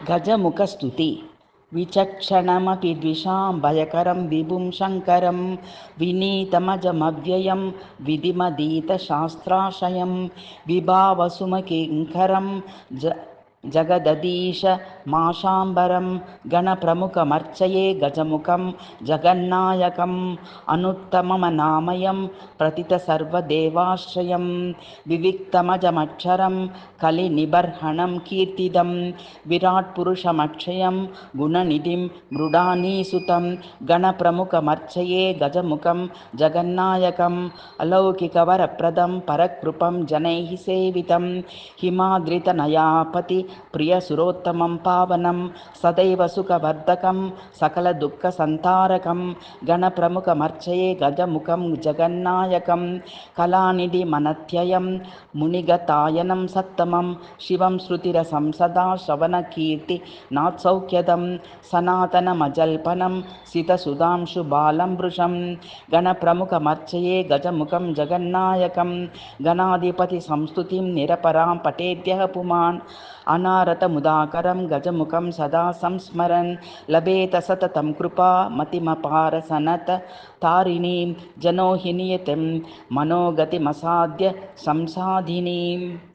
गजमुखस्तुति विचक्षणमपि द्विषां भयकरं विभुं शङ्करं विनीतमजमव्ययं विधिमदीतशास्त्राशयं विभावसुमकिङ्करं जगदधीश माशाम्बरं गणप्रमुखमर्चये गजमुखं जगन्नायकम् अनुत्तममनामयं प्रतितसर्वदेवाश्रयं विविक्तमजमक्षरं कलिनिबर्हणं कीर्तिदं विराट्पुरुषमक्षयं गुणनिधिं मृडानीसुतं गणप्रमुखमर्चये गजमुखं जगन्नायकम् अलौकिकवरप्रदं परकृपं जनैः सेवितं हिमाद्रितनयापति प्रियसुरोत्तमं पावनं सदैव सुखवर्धकं सकलदुःखसन्तारकं गणप्रमुखमर्चये गजमुखं जगन्नायकं कलानिधिमनत्ययं मुनिगतायनं सत्तमं शिवं श्रुतिरसं सदा श्रवणकीर्ति नात्सौख्यदं सनातनमजल्पनं सितसुधांशुबालं वृषं गणप्रमुखमर्चये गजमुखं जगन्नायकं गणाधिपतिसंस्तुतिं निरपरां पठेद्यः पुमान् अनारतमुदाकरं गजमुखं सदा संस्मरन् लभेत सततं कृपा मतिमपारसनत तारिणीं जनोहिनियतिं मनोगतिमसाध्य संसाधिनीम्।